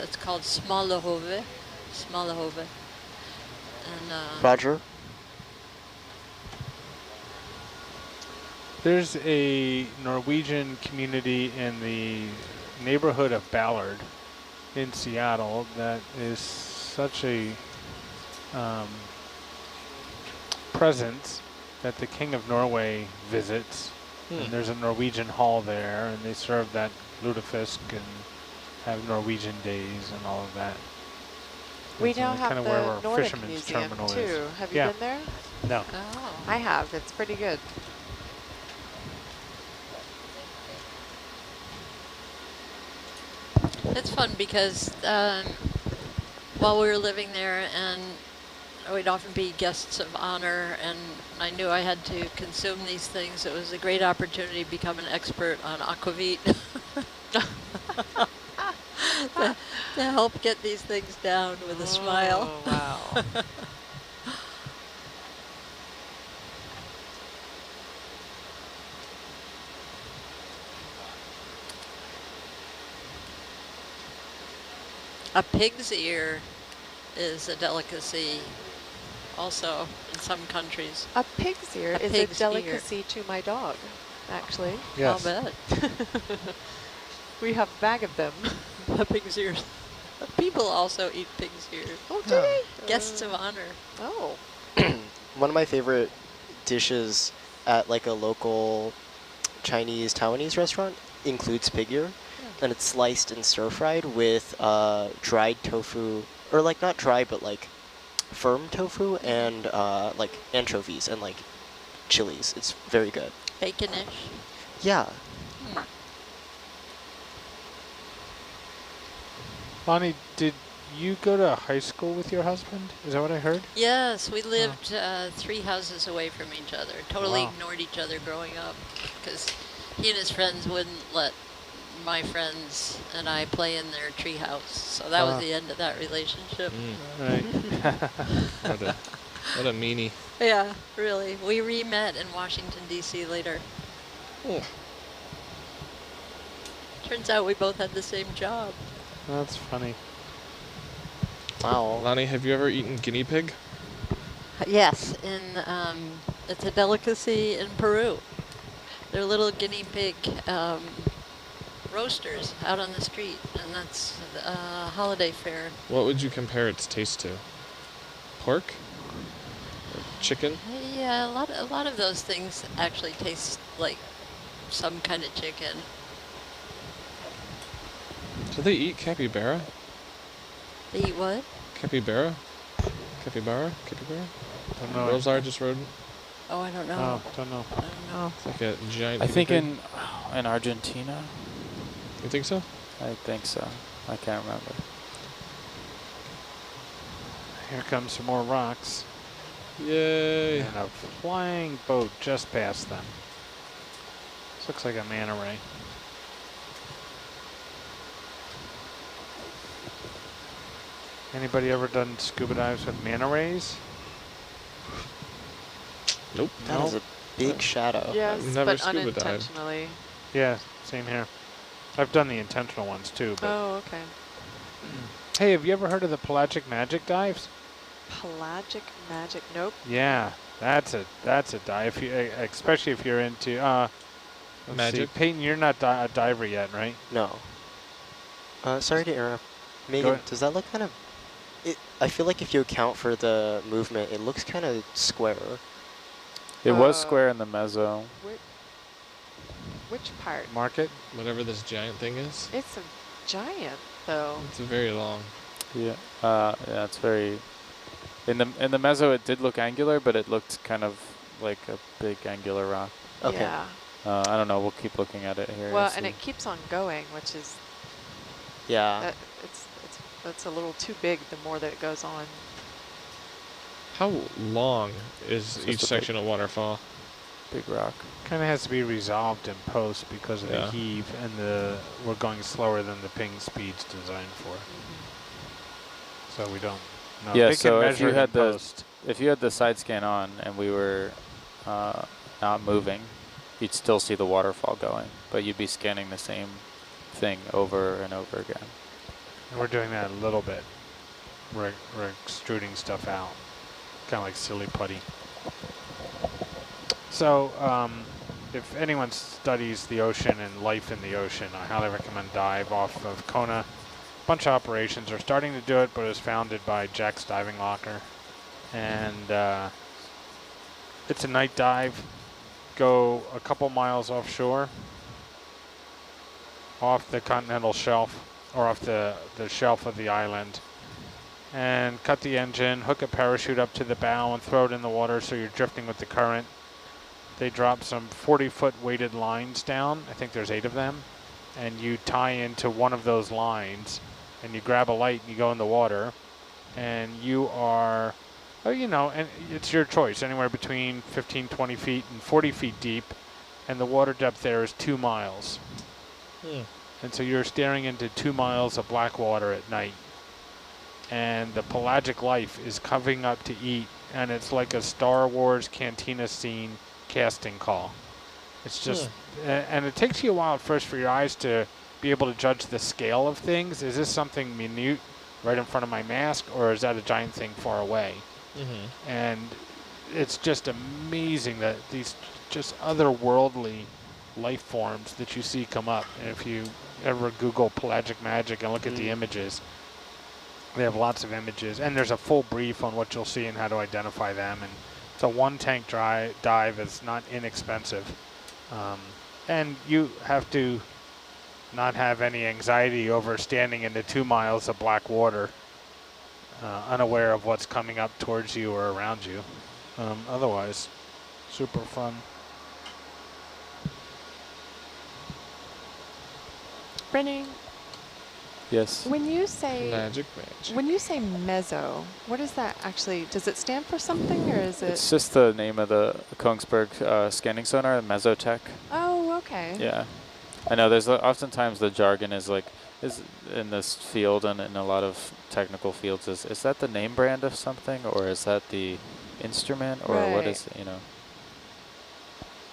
It's called Smalahove. Smalahove. And Roger. There's a Norwegian community in the neighborhood of Ballard in Seattle that is such a presence that the King of Norway visits. And there's a Norwegian hall there, and they serve that lutefisk and have Norwegian days and all of that. We That's now have kind of where the our Nordic fisherman's Museum terminal too. is. Have you been there? No. oh. I have. It's pretty good. It's fun because while we were living there, and we'd often be guests of honor, and I knew I had to consume these things. It was a great opportunity to become an expert on aquavit. to help get these things down with a smile. Wow. A pig's ear is a delicacy also in some countries. A pig's ear is a pig's delicacy to my dog, actually. Yes. I'll bet. We have a bag of them. Pig's ears. People also eat pig's ears. Oh, do they? Guests of honor. Oh. One of my favorite dishes at like a local Chinese Taiwanese restaurant includes pig ear, and it's sliced and stir-fried with dried tofu, or like not dry, but like firm tofu and like anchovies and like chilies. It's very good. Baconish. Yeah. Lonnie, did you go to high school with your husband? Is that what I heard? Yes, we lived 3 houses away from each other. Totally Wow. ignored each other growing up because he and his friends wouldn't let my friends and I play in their tree house. So that was the end of that relationship. Right. What a meanie. Yeah, really. We re-met in Washington, D.C. later. Turns out we both had the same job. That's funny. Wow. Lonnie, have you ever eaten guinea pig? Yes, it's a delicacy in Peru. They're little guinea pig roasters out on the street, and that's a holiday fare. What would you compare its taste to? Pork? Or chicken? Yeah, a lot of those things actually taste like some kind of chicken. Do they eat capybara? They eat what? Capybara? Capybara? Capybara? Don't know. Those are just rodent? Oh, I don't know. Oh, don't know. I don't know. It's like a giant I guinea think pig? in Argentina. You think so? I think so. I can't remember. Here comes some more rocks. Yay! And a flying boat just past them. This looks like a manta ray. Anybody ever done scuba dives with manta rays? Nope. That is a big shadow. Yes, never but scuba dived. unintentionally. Yeah, same here. I've done the intentional ones too. But Oh, okay. hey, have you ever heard of the pelagic magic dives? Pelagic magic. Nope. Yeah, that's a dive. If you, especially if you're into let's Magic? see. Peyton, you're not a diver yet, right? No. Sorry to interrupt. Megan, ahead. does that look kind of... I feel like if you account for the movement, it looks kind of square. It was square in the mezzo. Which part? Market. Whatever this giant thing is. It's a giant, though. It's very long. Yeah. Yeah, it's very. In the mezzo, it did look angular, but it looked kind of like a big angular rock. Okay. Yeah. I don't know. We'll keep looking at it here. Well, see. and it keeps on going, which is Yeah. it's a little too big the more that it goes on. How long is It's each just a section of waterfall? Big rock. Kind of has to be resolved in post because of the Yeah. heave and we're going slower than the ping speed's designed for. So we don't know. Yeah. They So can if you measure it had in the post. side scan on and we were not moving, you'd still see the waterfall going, but you'd be scanning the same thing over and over again. And we're doing that a little bit. We're extruding stuff out, kind of like silly putty. So if anyone studies the ocean and life in the ocean, I highly recommend dive off of Kona. A bunch of operations are starting to do it, but it was founded by Jack's Diving Locker. And it's a night dive. Go a couple miles offshore, off the continental shelf, or off the shelf of the island, and cut the engine, hook a parachute up to the bow and throw it in the water so you're drifting with the current. They drop some 40-foot weighted lines down. I think there's 8 of them. And you tie into one of those lines, and you grab a light and you go in the water, and you are, you know, and it's your choice, anywhere between 15, 20 feet and 40 feet deep, and the water depth there is 2 miles. And so you're staring into 2 miles of black water at night. And the pelagic life is coming up to eat, and it's like a Star Wars cantina scene casting call. It's just, and it takes you a while at first for your eyes to be able to judge the scale of things. Is this something minute right in front of my mask, or is that a giant thing far away? And it's just amazing that these just otherworldly life forms that you see come up. And if you ever Google pelagic magic and look at the images, they have lots of images, and there's a full brief on what you'll see and how to identify them. And it's a 1-tank dive. It's not inexpensive. And you have to not have any anxiety over standing into 2 miles of black water, unaware of what's coming up towards you or around you. Otherwise, super fun. Brennan, Yes. when you say Magic. mezzo, what is that actually? Does it stand for something, or is it? It's just the name of the Kongsberg scanning sonar, Mesotech. Oh, okay. Yeah. I know there's oftentimes the jargon is in this field and in a lot of technical fields is that the name brand of something, or is that the instrument, or what is it, you know?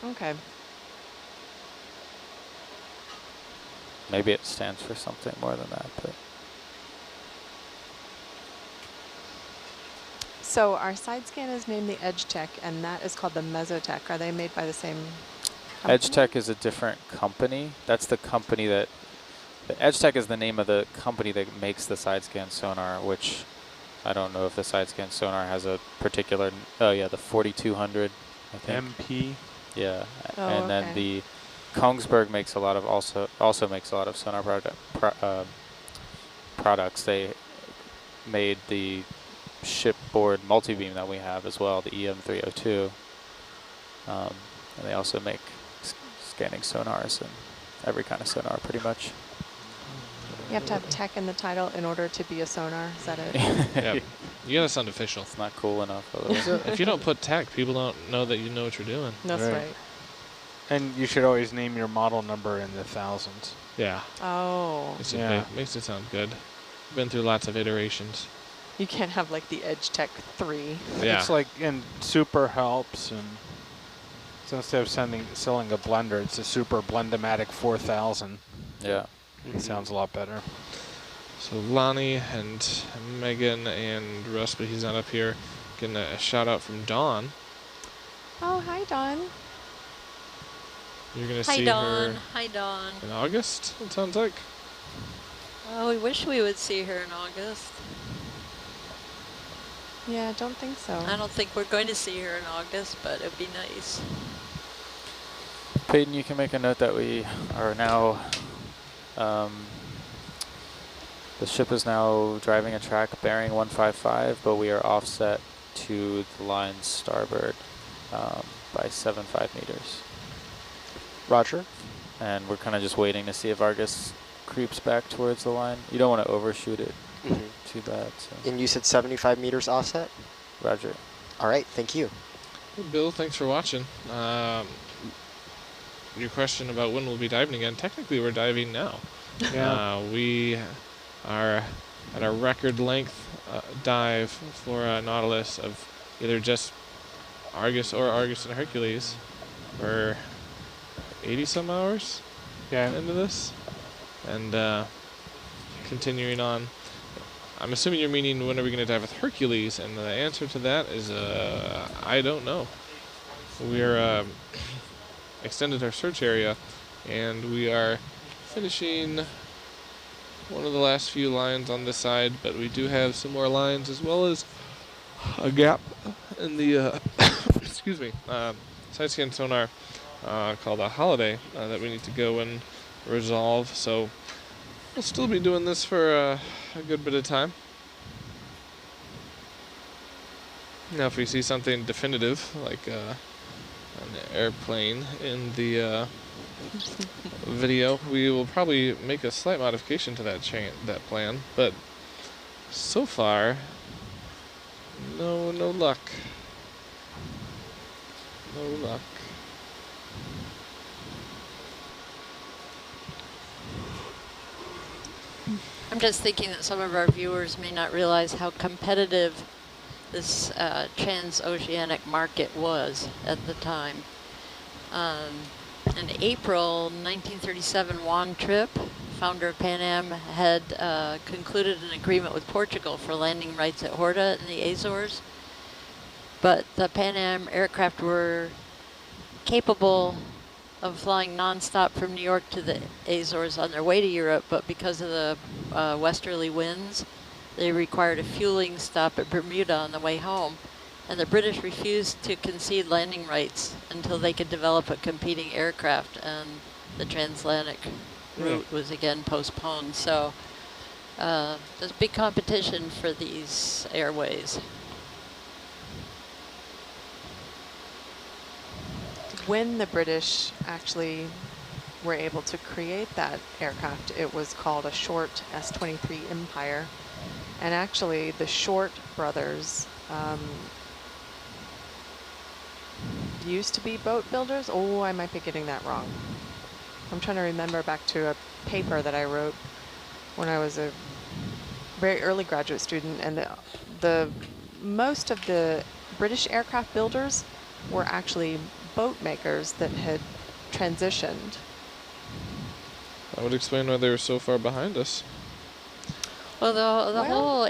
Okay. Maybe it stands for something more than that, but So our side scan is named the EdgeTech, and that is called the Mesotech. Are they made by the same company? EdgeTech is a different company. That's the company that the EdgeTech is the name of the company that makes the side scan sonar, which I don't know if the side scan sonar has a particular. Oh yeah, the 4200. I think. MP. Yeah, Oh, and then okay. the Kongsberg makes a lot of also makes a lot of sonar products. They made the shipboard multi-beam that we have as well, the EM302, and they also make scanning sonars and every kind of sonar pretty much. You have to have tech in the title in order to be a sonar. Is that it? Yeah, you gotta sound official. It's not cool enough otherwise. If you don't put tech, people don't know that you know what you're doing. That's Right. right. And you should always name your model number in the thousands. Yeah, Oh, makes it sound good. Been through lots of iterations. you can't have like the EdgeTech 3. Yeah, It's like, and super helps, and so instead of selling a blender, it's a super Blendomatic 4000. Yeah. It sounds a lot better. so Lonnie and Megan and Russ, but he's not up here. Getting a shout out from Dawn. Oh, hi, Dawn. You're gonna Hi, see Dawn. her Hi, Dawn. in August, it sounds like. Oh, we wish we would see her in August. Yeah, don't think so. I don't think we're going to see her in August, but it'd be nice. Peyton, you can make a note that we are now, the ship is now driving a track bearing 155, but we are offset to the line starboard by 7.5 meters. Roger. And we're kind of just waiting to see if Argus creeps back towards the line. You don't want to overshoot it too bad. So. And you said 75 meters offset? Roger. All right, thank you. Hey, Bill, thanks for watching. Your question about when we'll be diving again, technically we're diving now. Yeah. We are at a record length dive for Nautilus of either just Argus or Argus and Hercules. We're 80 some hours Yeah. into this, and continuing on. I'm assuming you're meaning when are we going to dive with Hercules, and the answer to that is I don't know. We're extended our search area, and we are finishing one of the last few lines on this side, but we do have some more lines as well as a gap in the excuse me, side scan sonar called a holiday that we need to go and resolve. So we'll still be doing this for a good bit of time. Now, if we see something definitive, like an airplane in the video, we will probably make a slight modification to that plan. But so far, no luck. No luck. I'm just thinking that some of our viewers may not realize how competitive this transoceanic market was at the time. In April 1937 Juan Trippe, founder of Pan Am, had concluded an agreement with Portugal for landing rights at Horta in the Azores. But the Pan Am aircraft were capable of flying nonstop from New York to the Azores on their way to Europe, but because of the westerly winds, they required a fueling stop at Bermuda on the way home. And the British refused to concede landing rights until they could develop a competing aircraft, and the transatlantic route was again postponed. So there's big competition for these airways. When the British actually were able to create that aircraft, it was called a short S-23 Empire. And actually, the Short brothers used to be boat builders. Oh, I might be getting that wrong. I'm trying to remember back to a paper that I wrote when I was a very early graduate student, and the most of the British aircraft builders were actually boat makers that had transitioned. That would explain why they were so far behind us. Well, the whole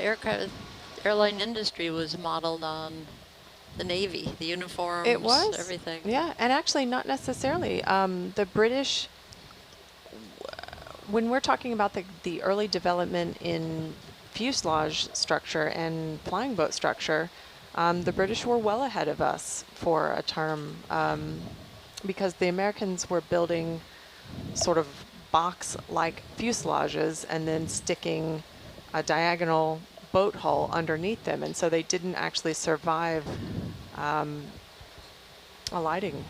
airline industry was modeled on the Navy, the uniforms, it was everything. Yeah, and actually not necessarily. The British, when we're talking about the early development in fuselage structure and flying boat structure, the British were well ahead of us for a term, because the Americans were building sort of box-like fuselages and then sticking a diagonal boat hull underneath them, and so they didn't actually survive alighting,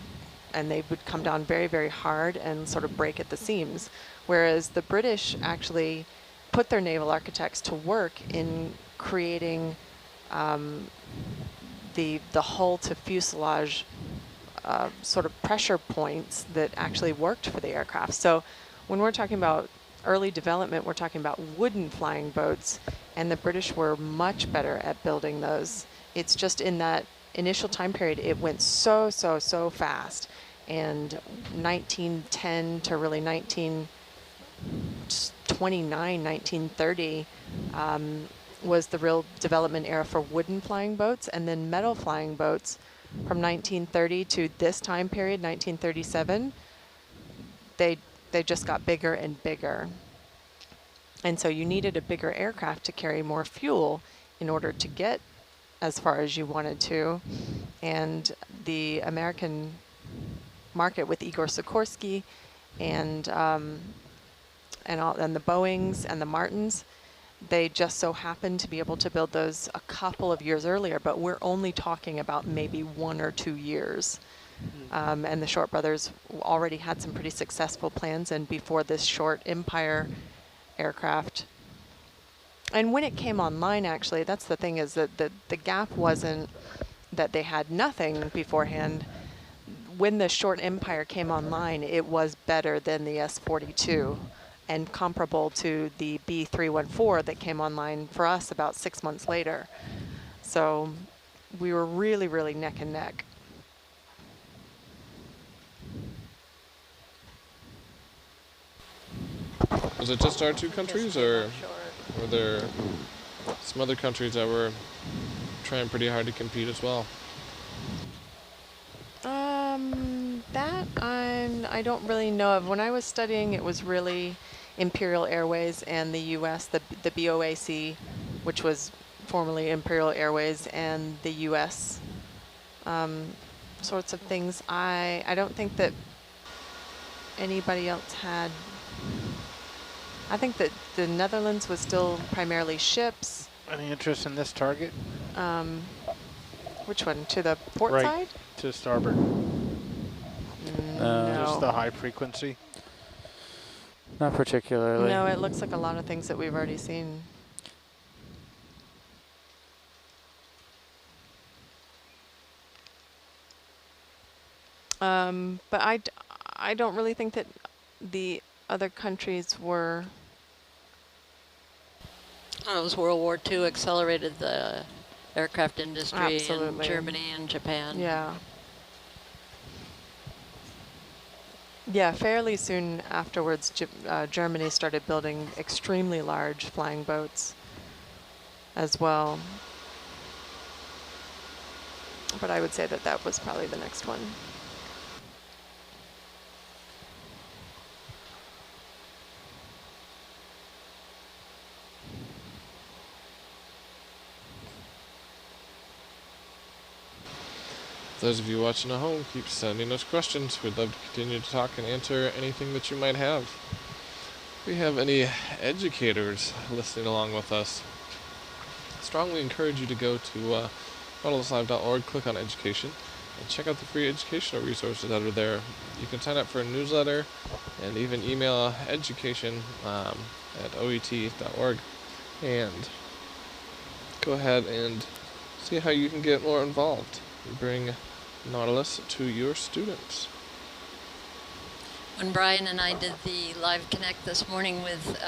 and they would come down very, very hard and sort of break at the seams, whereas the British actually put their naval architects to work in creating the hull to fuselage sort of pressure points that actually worked for the aircraft. So when we're talking about early development, we're talking about wooden flying boats, and the British were much better at building those. It's just in that initial time period, it went so fast. And 1910 to really 1929, 1930 was the real development era for wooden flying boats, and then metal flying boats from 1930 to this time period, 1937, they just got bigger and bigger. And so you needed a bigger aircraft to carry more fuel in order to get as far as you wanted to. And the American market with Igor Sikorsky and the Boeings and the Martins, they just so happened to be able to build those a couple of years earlier, but we're only talking about maybe 1 or 2 years. And the Short brothers already had some pretty successful plans, and before this Short Empire aircraft. And when it came online, actually, that's the thing, is that the gap wasn't that they had nothing beforehand. When the Short Empire came online, it was better than the S-42 and comparable to the B-314 that came online for us about 6 months later. So we were really, really neck and neck. Was it just our two countries, or? Or there some other countries that were trying pretty hard to compete as well? That I don't really know of. When I was studying, it was really Imperial Airways and the U.S., the BOAC, which was formerly Imperial Airways, and the U.S. Sorts of things. I don't think that anybody else had. I think that the Netherlands was still primarily ships. Any interest in this target? Which one? To the port Right. side? To starboard. No. Just the high frequency. Not particularly. No, it looks like a lot of things that we've already seen. But I don't really think that the other countries were. It was World War II accelerated the aircraft industry in Absolutely. Germany and Japan. Yeah. Yeah, fairly soon afterwards, Germany started building extremely large flying boats as well. But I would say that that was probably the next one. Those of you watching at home, keep sending us questions. We'd love to continue to talk and answer anything that you might have. If we have any educators listening along with us, I strongly encourage you to go to nautiluslive.org, click on education, and check out the free educational resources that are there. You can sign up for a newsletter and even email education at oet.org and go ahead and see how you can get more involved and bring Nautilus to your students. When Brian and I did the live connect this morning with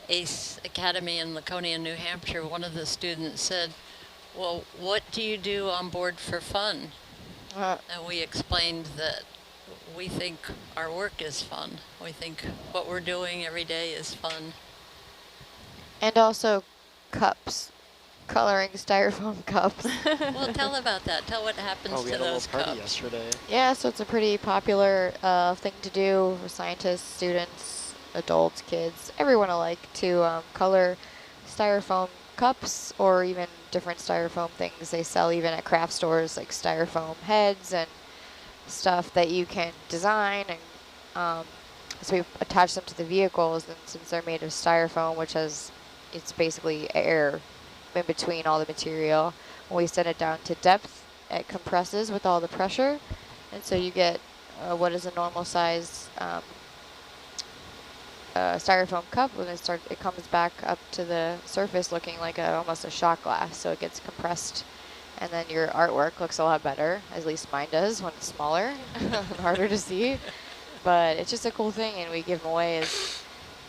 ACE Academy in Laconia, New Hampshire, one of the students said, well, what do you do on board for fun? And we explained that we think our work is fun. We think what we're doing every day is fun. And also cups. Coloring styrofoam cups. Well, tell about that. Tell what happens Oh, we to had a little those party cups. yesterday. Yeah, so it's a pretty popular thing to do for scientists, students, adults, kids, everyone alike to color styrofoam cups or even different styrofoam things. They sell even at craft stores like styrofoam heads and stuff that you can design. And so we attach them to the vehicles, and since they're made of styrofoam, which has, it's basically air in between all the material. When we send it down to depth, it compresses with all the pressure, and so you get what is a normal size styrofoam cup. When it comes back up to the surface looking like almost a shot glass, so it gets compressed, and then your artwork looks a lot better, at least mine does when it's smaller and harder to see. But it's just a cool thing, and we give them away as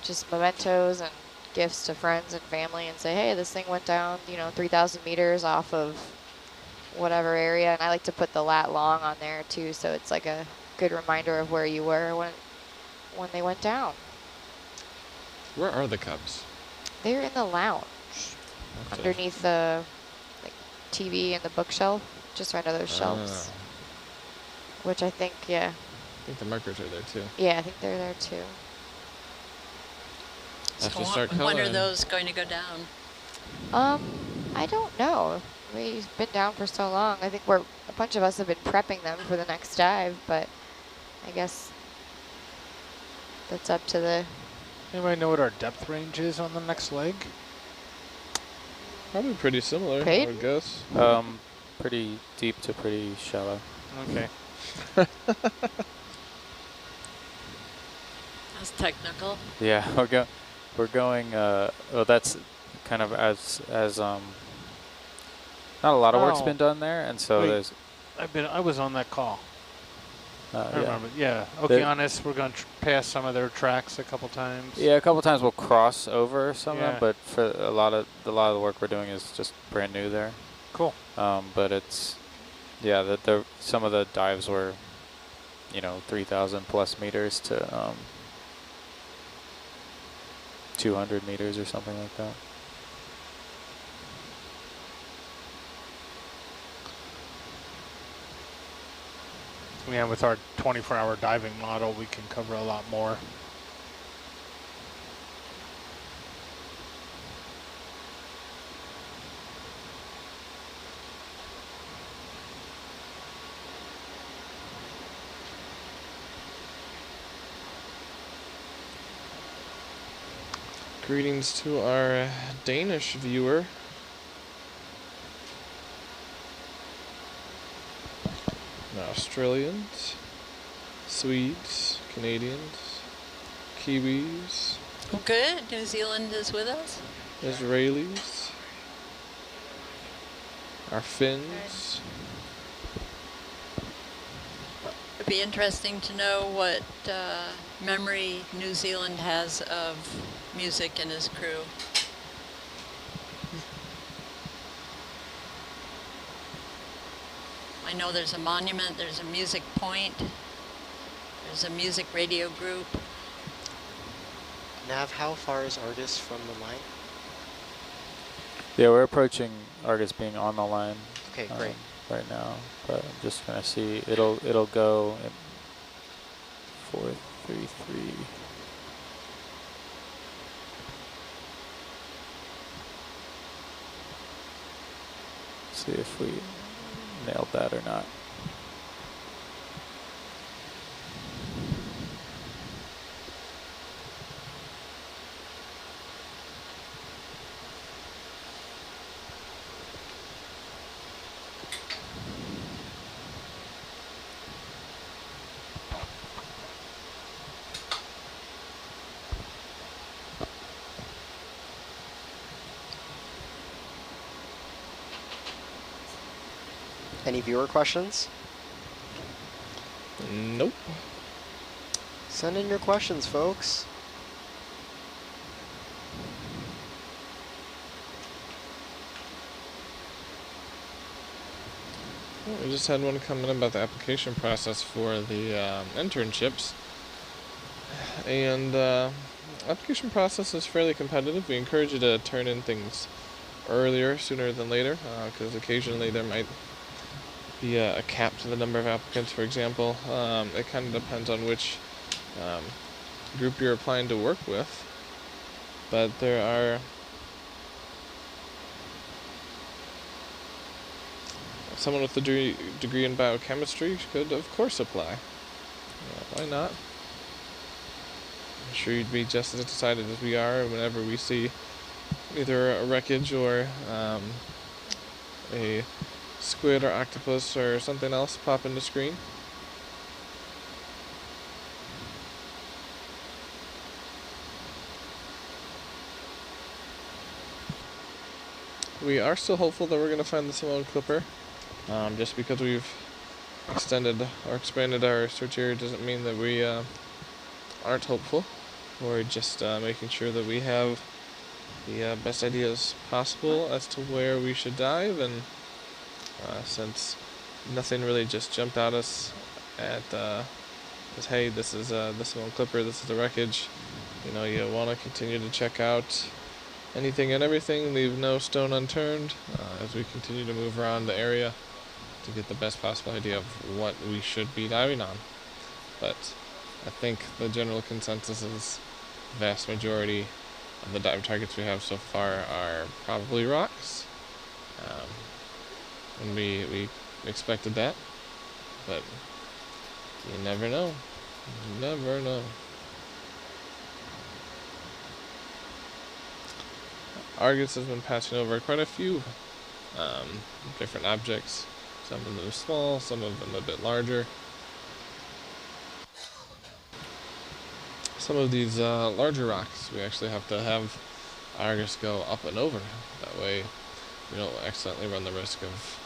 just mementos and gifts to friends and family, and say, hey, this thing went down, 3,000 meters off of whatever area. And I like to put the lat long on there too, so it's like a good reminder of where you were when they went down. Where are the cups? They're in the lounge, Okay. underneath the TV and the bookshelf, just right under those shelves. Which I think, yeah. I think the markers are there too. Yeah, I think they're there too. Have So to start when are coloring. those going to go down? I don't know. We've been down for so long. I think a bunch of us have been prepping them for the next dive, but I guess that's up to the... Anybody know what our depth range is on the next leg? Probably pretty similar, I Peyton? would guess. Pretty deep to pretty shallow. Okay. That's technical. Yeah, we're going. Well, that's kind of as not a lot of work's Oh. been done there, and so Wait. there's. I was on that call. I Yeah. remember. Yeah. Okeanis, we're going to pass some of their tracks a couple times. Yeah, a couple times we'll cross over some of Yeah. them, but for a lot of the work we're doing is just brand new there. Cool. But it's, yeah, some of the dives were, 3,000 plus meters to 200 meters or something like that. Yeah, with our 24-hour diving model, we can cover a lot more. Greetings to our Danish viewer. Australians, Swedes, Canadians, Kiwis, Oh, good. New Zealand is with us. Israelis, our Finns. It'd be interesting to know what memory New Zealand has of music and his crew. I know there's a monument, there's a music point, there's a music radio group. Nav, how far is Argus from the line? Yeah, we're approaching Argus being on the line. Okay, great. Right now, but I'm just gonna see. It'll go in 433. See if we nailed that or not. Any viewer questions? Nope. Send in your questions, folks. Well, we just had one come in about the application process for the internships. And application process is fairly competitive. We encourage you to turn in things earlier, sooner than later, because occasionally there might be a cap to the number of applicants, for example. It kind of depends on which group you're applying to work with. But there are someone with a degree in biochemistry could, of course, apply. Why not? I'm sure you'd be just as excited as we are whenever we see either a wreckage or a squid or octopus or something else pop into screen. We are still hopeful that we're going to find the Simone Clipper. Just because we've extended or expanded our search area doesn't mean that we aren't hopeful. We're just making sure that we have the best ideas possible as to where we should dive, and since nothing really just jumped at us at as, hey, this is the Simone Clipper, this is the wreckage, you want to continue to check out anything and everything, leave no stone unturned as we continue to move around the area to get the best possible idea of what we should be diving on. But I think the general consensus is the vast majority of the dive targets we have so far are probably rocks. And we expected that, but you never know. You never know. Argus has been passing over quite a few different objects. Some of them are small, some of them a bit larger. Some of these larger rocks, we actually have to have Argus go up and over. That way we don't accidentally run the risk of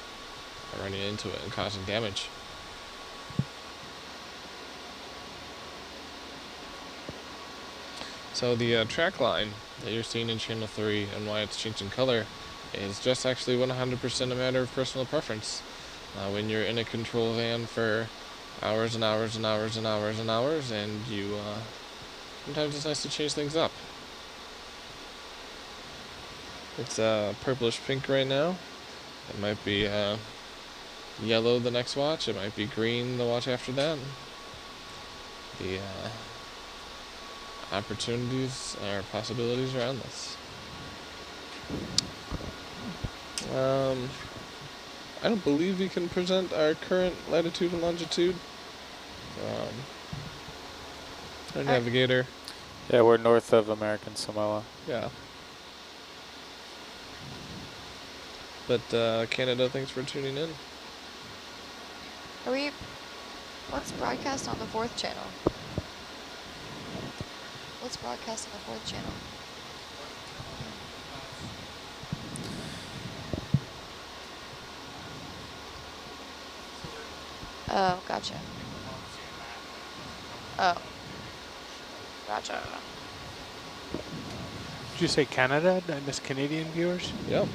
running into it and causing damage. So the track line that you're seeing in channel 3 and why it's changing color is just actually 100% a matter of personal preference. When you're in a control van for hours and hours and hours and hours and hours, and you sometimes it's nice to change things up. It's purplish pink right now. It might be yellow the next watch. It might be green the watch after that. The opportunities or possibilities are endless. I don't believe we can present our current latitude and longitude. Our navigator. Yeah, we're north of American Samoa. Yeah. But Canada, thanks for tuning in. Are we? What's broadcast on the 4th channel? What's broadcast on the 4th channel? Oh, gotcha. Oh. Gotcha. Did you say Canada? Did I miss Canadian viewers? Yeah,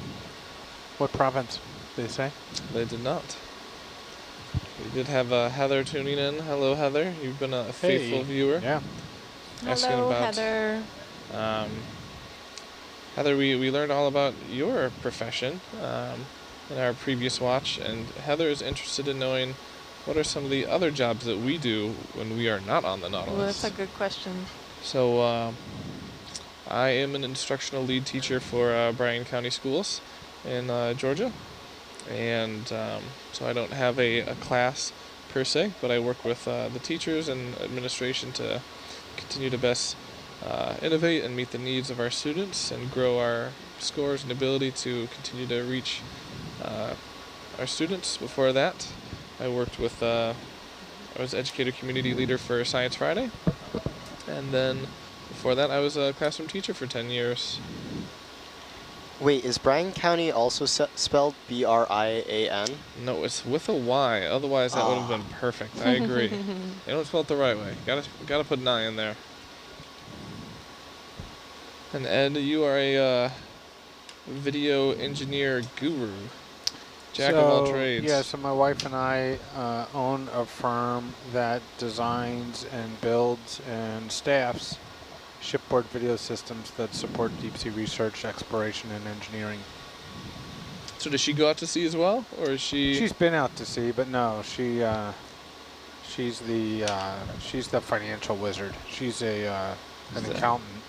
What province did they say? they did not. We did have Heather tuning in. Hello, Heather. You've been a faithful viewer. Yeah. Asking Hello, about, Heather. Heather, we learned all about your profession in our previous watch, and Heather is interested in knowing what are some of the other jobs that we do when we are not on the Nautilus. Well, that's a good question. So I am an instructional lead teacher for Bryan County Schools in Georgia, and so I don't have a class per se, but I work with the teachers and administration to continue to best innovate and meet the needs of our students and grow our scores and ability to continue to reach our students. Before that, I worked with, I was educator community leader for Science Friday, and then before that I was a classroom teacher for 10 years. Wait, is Bryan County also spelled B-R-I-A-N? No, it's with a Y, otherwise that would have been perfect. I agree. They don't spell it the right way. Gotta put an I in there. And Ed, you are a video engineer guru. Jack of all trades. Yeah, so my wife and I own a firm that designs and builds and staffs shipboard video systems that support deep sea research, exploration, and engineering. So does she go out to sea as well, or is she? She's been out to sea, but no, she's the financial wizard. She's an accountant.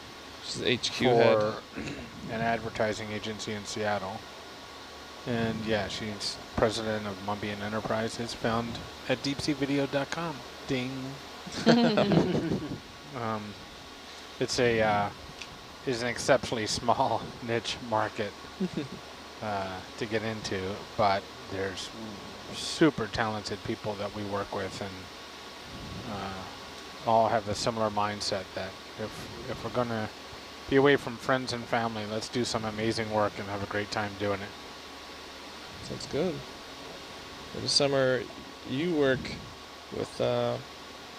She's the HQ for head. an advertising agency in Seattle. And yeah, she's president of Mumbian Enterprises, found at deepseavideo.com. Ding. It's an exceptionally small niche market to get into, but there's super talented people that we work with, and all have a similar mindset that if we're gonna be away from friends and family, let's do some amazing work and have a great time doing it. Sounds good. In the summer, you work with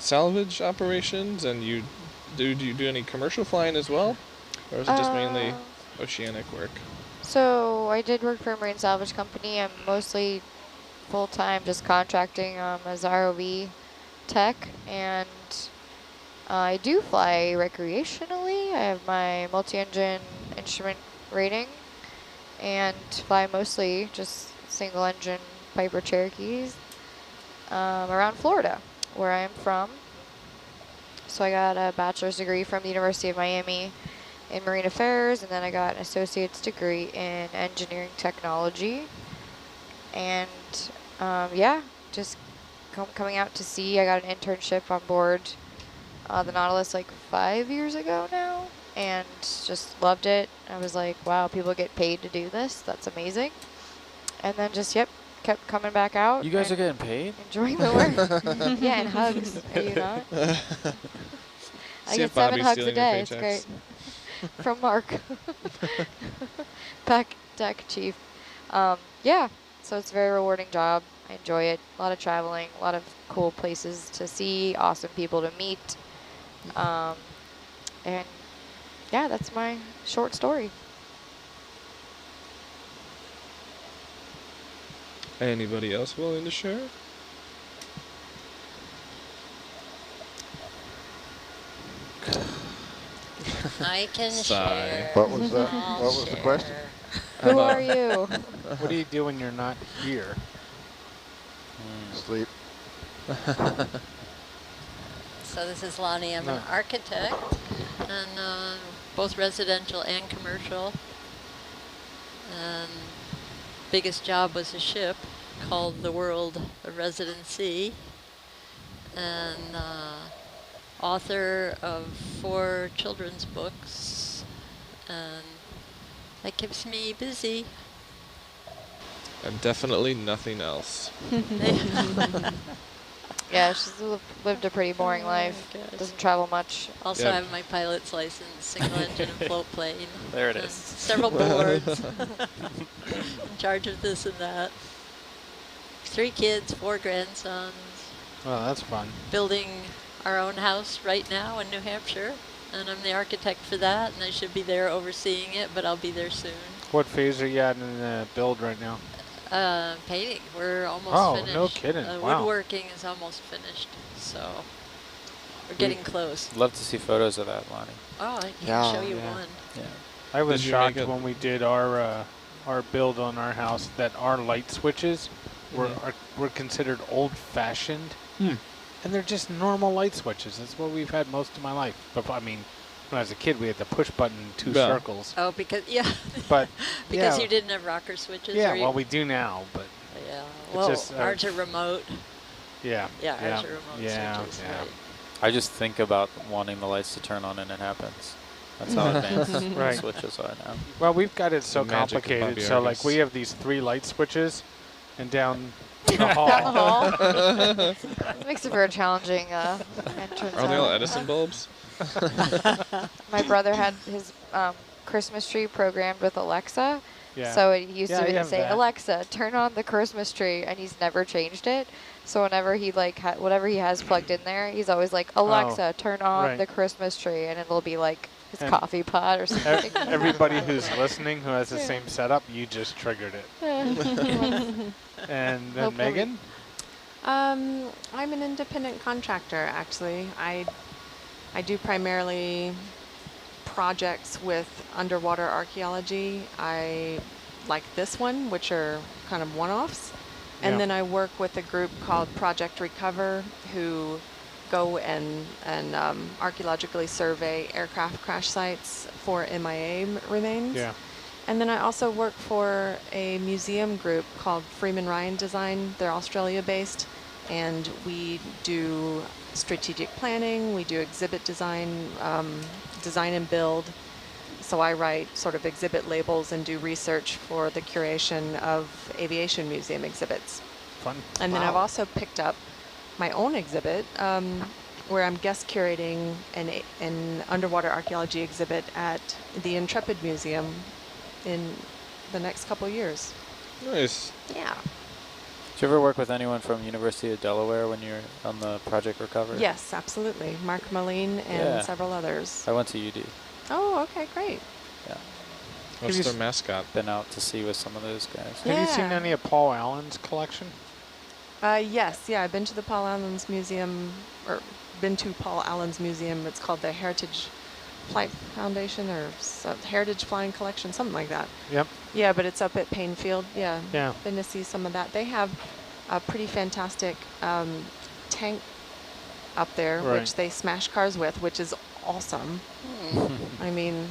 salvage operations, and do you do any commercial flying as well, or is it just mainly oceanic work? So I did work for a marine salvage company. I'm mostly full-time, just contracting as ROV tech, and I do fly recreationally. I have my multi-engine instrument rating and fly mostly just single-engine Piper Cherokees around Florida, where I'm from. So I got a bachelor's degree from the University of Miami in marine affairs, and then I got an associate's degree in engineering technology. And yeah, just coming out to sea. I got an internship on board the Nautilus like 5 years ago now, and just loved it. I was like, wow, people get paid to do this. That's amazing. And then just, kept coming back out. You guys are getting paid? Enjoying the work. Yeah, and hugs. Are you not? I get 7 hugs a day. It's great. From Mark. Back deck chief. Yeah, so it's a very rewarding job. I enjoy it. A lot of traveling, a lot of cool places to see, awesome people to meet. And yeah, that's my short story. Anybody else willing to share? I can Sigh. share. What was that? I'll What was the question? share. Who are you? What do you do when you're not here? Sleep. So this is Lonnie. I'm an No. architect, and both residential and commercial. And biggest job was a ship called the World Residency, and author of 4 children's books, and that keeps me busy. And definitely nothing else. Yeah, she's lived a pretty boring life. gosh. Doesn't travel much. Also Yep. have my pilot's license, single engine and float plane. There it and is. Several boards. In charge of this and that. 3 kids, 4 grandsons. Well, that's fun. Building our own house right now in New Hampshire. And I'm the architect for that, and I should be there overseeing it, but I'll be there soon. What phase are you at in the build right now? Painting, we're almost finished. No kidding. Wow. Woodworking is almost finished, so we're getting close. Love to see photos of that, Lonnie. Oh, I can Yeah. show you Yeah. one. Yeah. I was Did you make shocked it- when we did our build on our house that our light switches were considered old-fashioned, and they're just normal light switches. That's what we've had most of my life. But I mean, when I was a kid, we had the push button 2 Yeah. circles. Oh, because But because yeah. you didn't have rocker switches. Yeah, or you, well, we do now, but yeah. it's Well, just, ours are remote. yeah. Yeah, ours are remote yeah, switches. yeah. Right. I just think about wanting the lights to turn on and it happens. That's how advanced Right. switches are now. Well, we've got it so The magic of complicated. Bobby So, like, Argus. we have these 3 light switches, and down the hall. It makes it for a challenging entrance. Are they all hall. Edison bulbs? My brother had his Christmas tree programmed with Alexa. Yeah. So it used Yeah, you to have say, that. Alexa, turn on the Christmas tree, and he's never changed it. So whenever he whatever he has plugged in there, he's always like, Alexa, turn on right. the Christmas tree, and it'll be like his And coffee pot or something. Everybody who's listening who has the same setup, you just triggered it. And then Hopefully. Megan? I'm an independent contractor, actually. I do primarily projects with underwater archaeology. I like this one, which are kind of one-offs. And Yeah. then I work with a group called Project Recover, who go and archaeologically survey aircraft crash sites for MIA remains. Yeah. And then I also work for a museum group called Freeman Ryan Design. They're Australia-based, and we do strategic planning. We do exhibit design, design and build. So I write sort of exhibit labels and do research for the curation of aviation museum exhibits. Fun. And then I've also picked up my own exhibit where I'm guest curating an underwater archaeology exhibit at the Intrepid Museum in the next couple years. Nice. Yeah. Did you ever work with anyone from University of Delaware when you're on the Project Recovery? Yes, absolutely. Mark Moline and Yeah. several others. I went to UD. Oh, okay, great. Yeah. What's you their s- mascot? Been out to sea with some of those guys. Have you seen Yeah. any of Paul Allen's collection? Yes, yeah, I've been to the Paul Allen's Museum, or been to Paul Allen's Museum. It's called the Heritage Flight Foundation or Heritage Flying Collection, something like that. Yep. Yeah, but it's up at Painfield. Yeah. Yeah. Been to see some of that. They have a pretty fantastic tank up there, Right. which they smash cars with, which is awesome. I mean,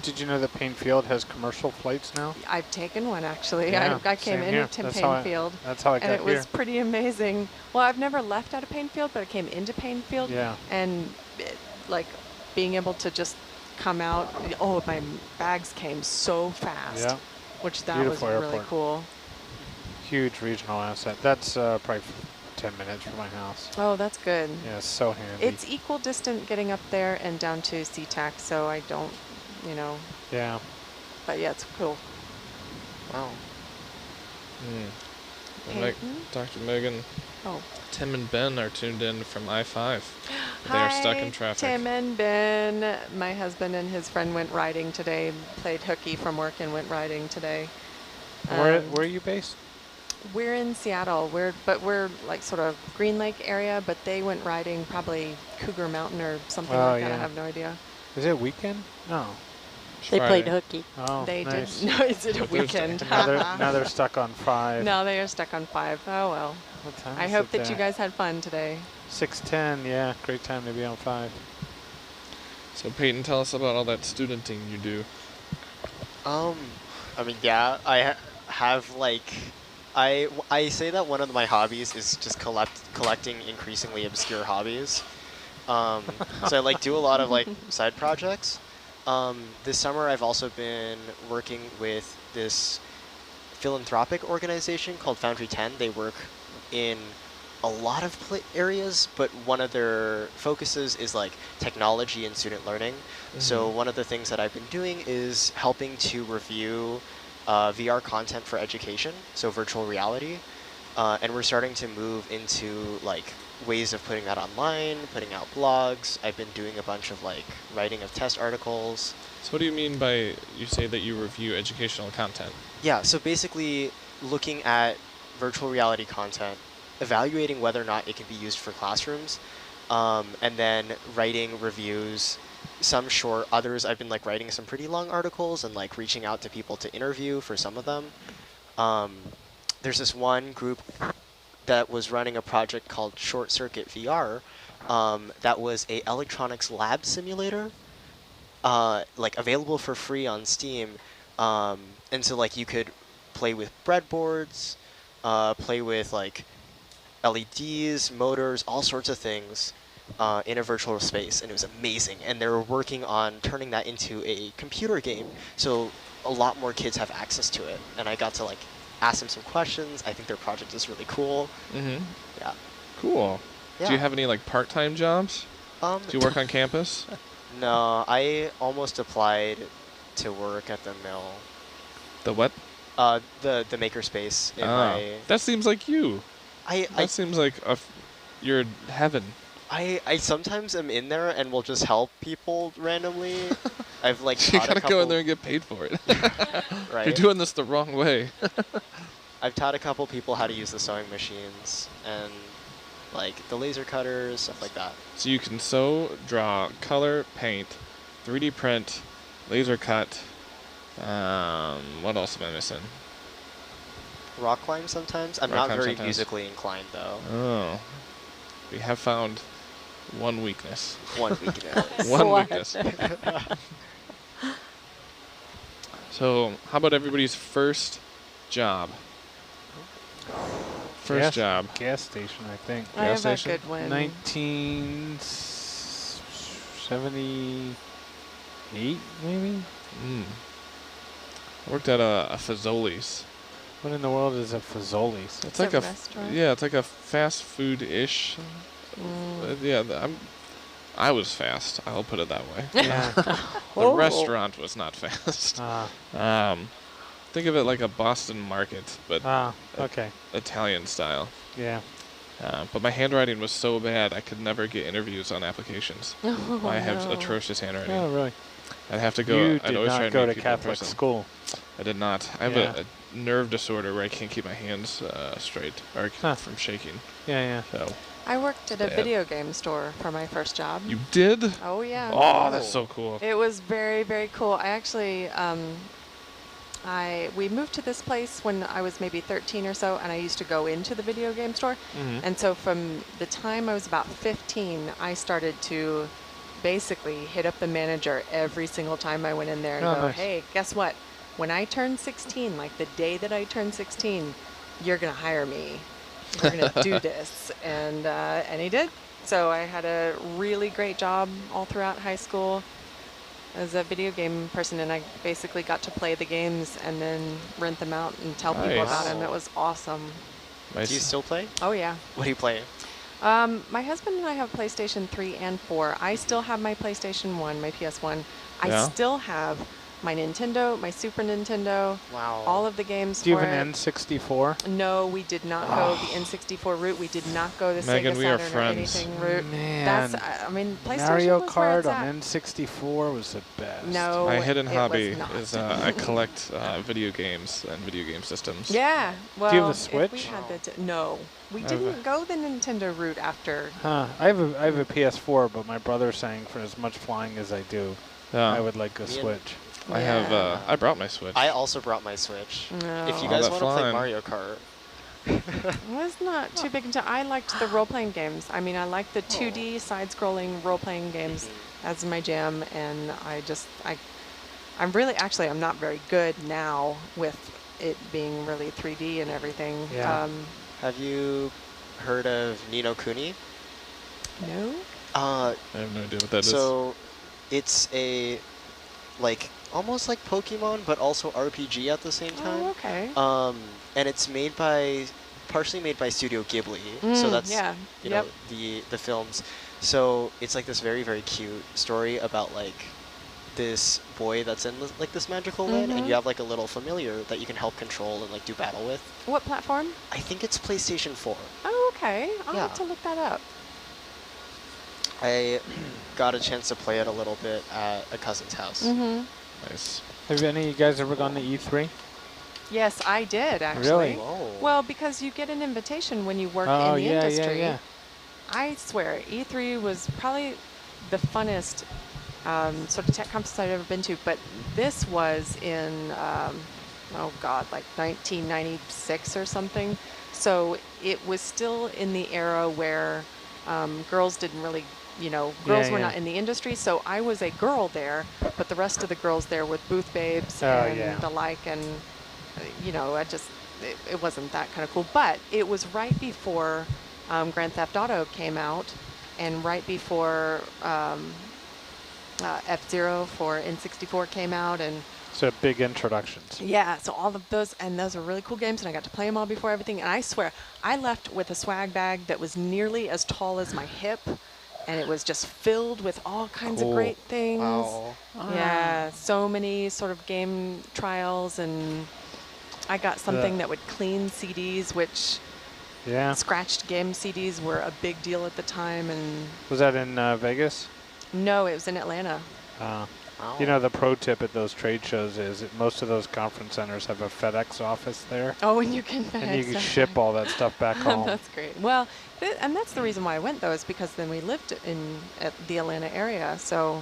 Did you know that Painfield has commercial flights now? I've taken one actually. Yeah, I came same here. into That's how I- Painfield. That's how I got And it here. was pretty amazing. Well, I've never left out of Painfield, but I came into Painfield. Yeah. And like being able to just come out. Oh, my bags came so fast. Yeah. Which that Beautiful was really airport. cool. Huge regional asset. That's probably 10 minutes from my house. Oh, that's good. Yeah, it's so handy. It's equal distant getting up there and down to SeaTac, so I don't, you know, yeah. but yeah, it's cool. Wow. Peyton? Dr. Megan, Oh. Tim and Ben are tuned in from I-5. They are stuck in Hi, traffic. Tim and Ben. My husband and his friend went riding today, played hooky from work and went riding today. Where are you based? We're in Seattle. We're like sort of Green Lake area, but they went riding probably Cougar Mountain or something Oh, like that. I yeah. have no idea. Is it weekend? No. They played Friday. hooky. Oh, They nice. did. No, is it a weekend? Now they're stuck on 5. No, they are stuck on 5. Oh well. What time I is hope it that you there? guys had fun today. 6:10. Yeah, great time to be on 5. So Peyton, tell us about all that studenting you do. I mean, yeah, have like, I say that one of my hobbies is just collecting increasingly obscure hobbies. So I like do a lot of like side projects. This summer I've also been working with this philanthropic organization called Foundry 10. They work in a lot of areas, but one of their focuses is like technology and student learning. So one of the things that I've been doing is helping to review VR content for education, so virtual reality. And we're starting to move into like ways of putting that online, putting out blogs. I've been doing a bunch of like writing of test articles. So what do you mean by you say that you review educational content? Yeah, so basically looking at virtual reality content, evaluating whether or not it can be used for classrooms, and then writing reviews, some short, others I've been like writing some pretty long articles and like reaching out to people to interview for some of them. There's this one group that was running a project called Short Circuit VR, that was a electronics lab simulator, like available for free on Steam. And so like you could play with breadboards, play with like LEDs, motors, all sorts of things in a virtual space, and it was amazing. And they were working on turning that into a computer game, so a lot more kids have access to it. And I got to like ask them some questions. I think their project is really cool. Mm-hmm. Yeah. Cool. Yeah. Do you have any like part-time jobs? Do you work on campus? No, I almost applied to work at the mill. The what? The makerspace in my. That seems like you. I That seems like your heaven. I sometimes am in there and will just help people randomly. I've like You taught gotta a couple, go in there and get paid for it. right? You're doing this the wrong way. I've taught a couple people how to use the sewing machines and like the laser cutters, stuff like that. So you can sew, draw, color, paint, 3D print, laser cut. What else am I missing? Rock climb sometimes. I'm Rock not climb very sometimes. musically inclined though. Oh. We have found one weakness. One weakness. One What? weakness. So, how about everybody's first job? First job. Gas station, I think. I have station? a good one. 1978, maybe? I worked at a Fazoli's. What in the world is a Fazoli's? It's It's like a a restaurant? yeah, it's like a fast food-ish. Yeah, I was fast. I'll put it that way. Yeah. The restaurant was not fast. Think of it like a Boston market, but Okay. Italian style. Yeah. But my handwriting was so bad I could never get interviews on applications. I have atrocious handwriting. Oh, really? I'd have to go. You I'd did always try not and go meet to people in Catholic person. school. I did not. I have Yeah. a nerve disorder where I can't keep my hands straight or from shaking. Yeah, So I worked at a Bad. video game store for my first job. you did? Oh yeah. Oh, that's so cool. It was very, very cool. I actually, we moved to this place when I was maybe 13 or so, and I used to go into the video game store. And so from the time I was about 15, I started to basically hit up the manager every single time I went in there and Oh, go, nice. hey, guess what? When I turn 16, like the day that I turned 16, you're going to hire me. We're going to do this. And he did. So I had a really great job all throughout high school as a video game person, and I basically got to play the games and then rent them out and tell people Nice. about them. It was awesome. Nice. Do you still play? Oh, yeah. What do you play? My husband and I have PlayStation 3 and 4. I still have my PlayStation 1, my PS1. I Yeah. still have my Nintendo, my Super Nintendo, Wow. all of the games Do you for have an it. N64? No, we did not go the N64 route. We did not go the Megan, Sega we are Saturn or friends. anything route. Man. That's, I mean, PlayStation Mario was where Kart it's on at. N64 was the best. No, My hidden it hobby was not. is I collect video games and video game systems. Yeah, well, Do you have a if we Switch? had no, we I have a- didn't go the Nintendo route after. Huh. I have a PS4, but my brother's saying for as much flying as I do, I would like a Me and- Switch. I have. I brought my Switch. I also brought my Switch. No. If you Oh, guys that want to play flying. Mario Kart. I was not too big into. I liked the role-playing games. I mean, I liked the 2D side-scrolling role-playing games as my jam, and I'm really actually I'm not very good now with it being really 3D and everything. Yeah. Have you heard of Ni no Kuni? No. I have no idea what that is. So it's a almost like Pokemon, but also RPG at the same time. Oh, okay. And it's partially made by Studio Ghibli. So that's yeah. you know the films. So it's like this very, very cute story about like this boy that's in this magical land, and you have like a little familiar that you can help control and like do battle with. What platform? I think it's PlayStation 4. Oh, okay. I'll have Yeah. to look that up. I got a chance to play it a little bit at a cousin's house. Nice. Have any of you guys ever gone to E3? Yes, I did actually. Really? Whoa. Well, because you get an invitation when you work Oh, in the yeah, industry. yeah. I swear, E3 was probably the funnest sort of tech conference I've ever been to, but this was in, oh God, like 1996 or something. So it was still in the era where girls didn't really, girls were not in the industry. So I was a girl there, but the rest of the girls there with booth babes and the like, and it wasn't that kind of cool. But it was right before Grand Theft Auto came out, and right before F-Zero for N64 came out, and So big introductions. yeah, so all of those, and those are really cool games, and I got to play them all before everything. And I swear, I left with a swag bag that was nearly as tall as my hip, and it was just filled with all kinds of great things. Wow. Yeah, so many sort of game trials, and I got something that would clean CDs, which scratched game CDs were a big deal at the time. And Was that in Vegas? no, it was in Atlanta. You know, the pro tip at those trade shows is that most of those conference centers have a FedEx office there. Oh, and you can And you can ship all that stuff back home. That's great. Well, and that's the reason why I went, though, is because then we lived at the Atlanta area. So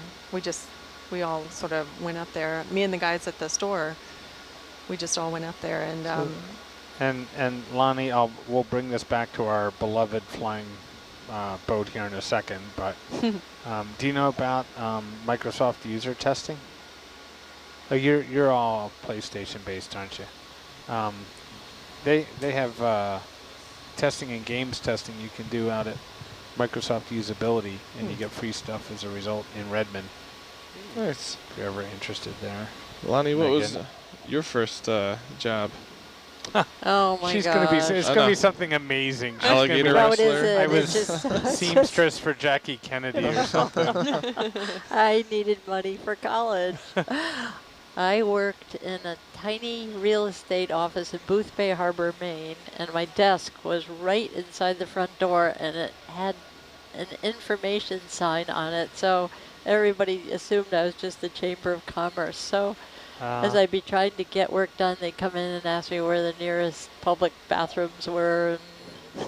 we all sort of went up there. Me and the guys at the store, we just all went up there. And And Lonnie, we'll bring this back to our beloved flying boat here in a second, but do you know about Microsoft user testing? Oh, you're all PlayStation based, aren't you? They have testing and games testing you can do out at Microsoft Usability, and you get free stuff as a result in Redmond. Nice. If you're ever interested there. Lonnie, what was Megan. your first job? Oh my She's god. gonna be. It's gonna be something amazing. She's gonna be Alligator like, What is it? I It's was just- seamstress for Jackie Kennedy or something. I needed money for college. I worked in a tiny real estate office in Booth Bay Harbor, Maine, and my desk was right inside the front door, and it had an information sign on it, so everybody assumed I was just the Chamber of Commerce. So as I'd be trying to get work done, they'd come in and ask me where the nearest public bathrooms were,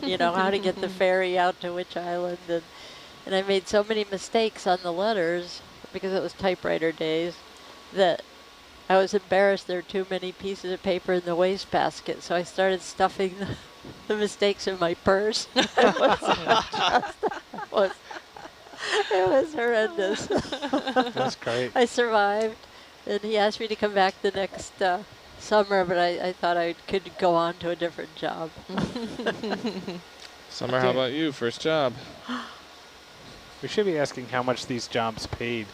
and how to get the ferry out to which island, and I made so many mistakes on the letters because it was typewriter days that I was embarrassed there were too many pieces of paper in the wastebasket, so I started stuffing the mistakes in my purse. It was horrendous. That's great. I survived, and he asked me to come back the next summer, but I thought I could go on to a different job. Summer, how about you? First job? We should be asking how much these jobs paid.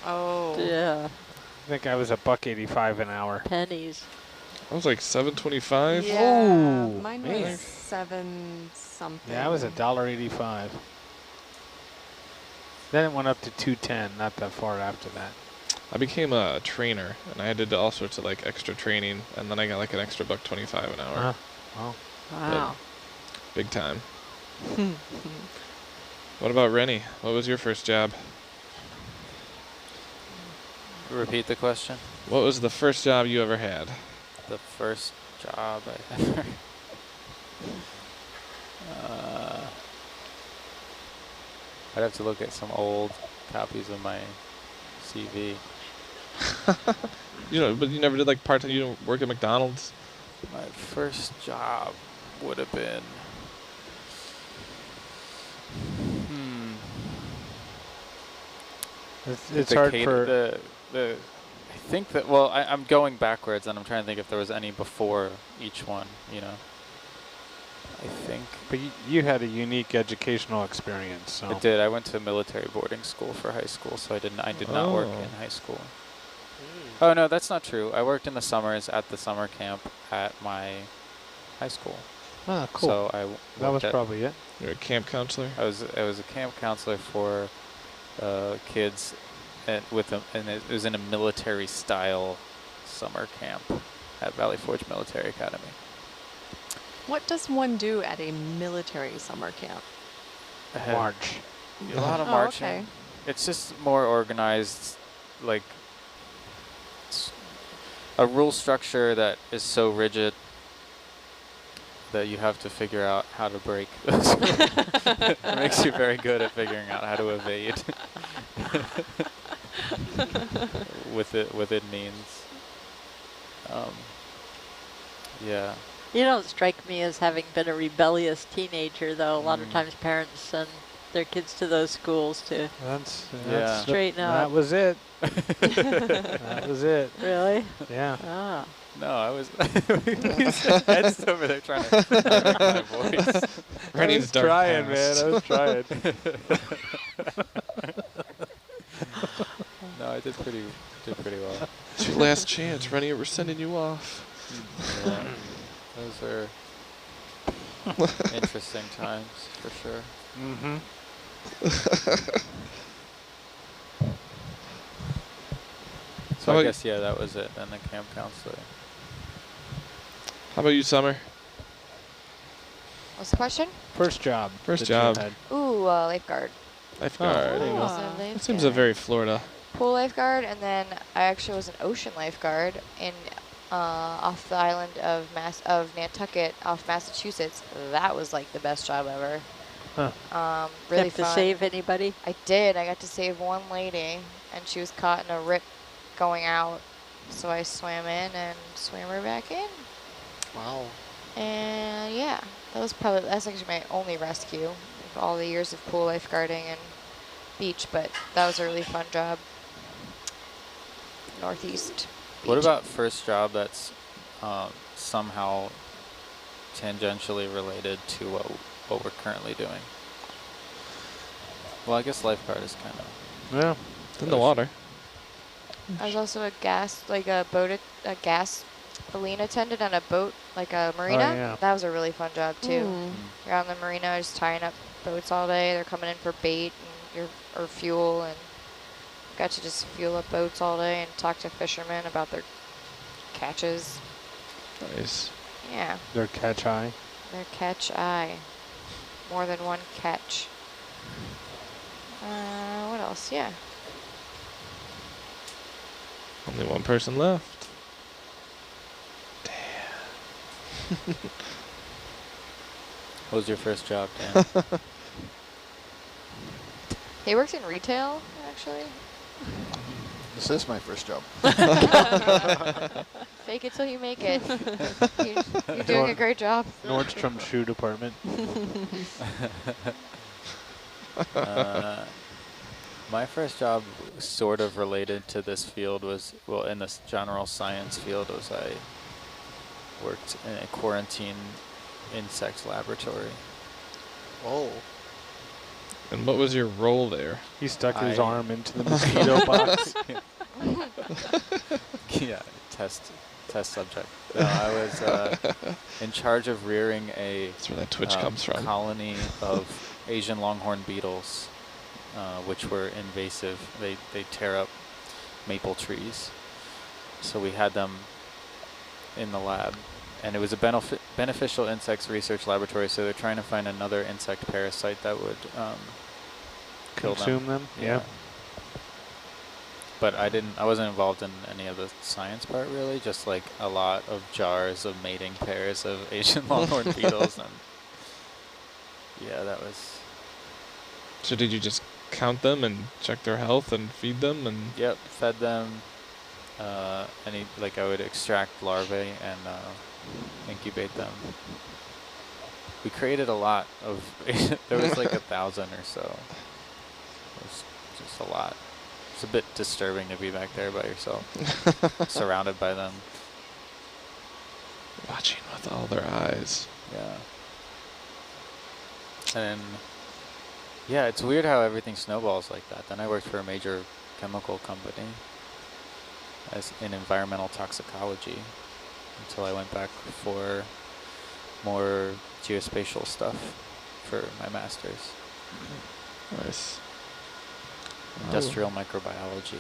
oh, Yeah, I think I was $1.85 an hour. pennies. I was like $7.25. yeah, Oh, mine man. was 7 something. Yeah, I was $1.85. Then it went up to $2.10, not that far after that. I became a trainer, and I did all sorts of like extra training, and then I got like an extra $1.25 an hour. Well, Wow. Big time. What about Rennie? What was your first job? Repeat the question. What was the first job you ever had? The first job I ever. I'd have to look at some old copies of my CV. You know, but you never did like part-time. You didn't work at McDonald's. My first job would have been. It's the hard cater- for. I think that. Well, I'm going backwards, and I'm trying to think if there was any before each one. You know. I think. But you had a unique educational experience, so. I did. I went to military boarding school for high school, so I did not work in high school. Oh no, that's not true. I worked in the summers at the summer camp at my high school. Ah, cool. So that was probably it. You're a camp counselor. I was a camp counselor for kids, and it was in a military style summer camp at Valley Forge Military Academy. What does one do at a military summer camp? March. A lot of Oh, marching. okay. It's just more organized, like a rule structure that is so rigid that you have to figure out how to break those. It makes you very good at figuring out how to evade within means. Yeah. You don't strike me as having been a rebellious teenager, though. A lot of times parents send their kids to those schools to Yeah. straighten That out. was it. That was it. Really? Yeah. Ah. No, I was. Ed's over there trying to mimic my voice. Running his dark trying, past. man. I was trying. No, I did pretty well. It's your last chance, Rennie. We're sending you off. Yeah. Those are interesting times for sure. Mm-hmm. So How I about guess that was it. Then the camp counselor. How about you, Summer? What's the question? First job. First that you job. had. Ooh, lifeguard. Lifeguard. there you go. Was a That seems a lifeguard. very Florida. Pool lifeguard, and then I actually was an ocean lifeguard in off the island of Nantucket, off Massachusetts. That was like the best job ever. Huh. Really Have to fun. save anybody? I did. I got to save one lady, and she was caught in a rip going out. So I swam in and swam her back in. Wow. And yeah, that's actually my only rescue of all the years of pool lifeguarding and beach, but that was a really fun job. Northeast. What Beach. about first job that's somehow tangentially related to what we're currently doing? Well, I guess lifeguard is kind of. Yeah. It's in the water. I was also a gas balloon attendant on a boat, like a marina. yeah. That was a really fun job too. Mm. You're on the marina just tying up boats all day. They're coming in for bait or fuel, and got to just fuel up boats all day and talk to fishermen about their catches. Nice. Yeah, Their catch eye. their catch eye. More than one catch. What else? Yeah. Only one person left. What was your first job, Dan? He works in retail, actually. This is my first job. Fake it till you make it. You're doing a great job. Nordstrom shoe department. My first job, sort of related to this field, was, well, in this general science field, was I worked in a quarantine insect laboratory. Oh. And what was your role there? He stuck his I- arm into the mosquito box. Yeah, test subject. No, I was in charge of rearing a That's where that twitch comes from. colony of Asian longhorn beetles, which were invasive. They tear up maple trees. So we had them in the lab. And it was a beneficial insects research laboratory, so they're trying to find another insect parasite that would kill Consume them. Yeah. But I wasn't involved in any of the science part really, just like a lot of jars of mating pairs of Asian longhorn beetles. And yeah, that was, So did you just count them and check their health and feed them and? yep, fed them, I would extract larvae and incubate them. We created a lot of, there was like 1,000 or so. It was just a lot. It's a bit disturbing to be back there by yourself, surrounded by them. Watching with all their eyes. Yeah. And yeah, it's weird how everything snowballs like that. Then I worked for a major chemical company as in environmental toxicology until I went back for more geospatial stuff for my master's. Nice. Industrial microbiology,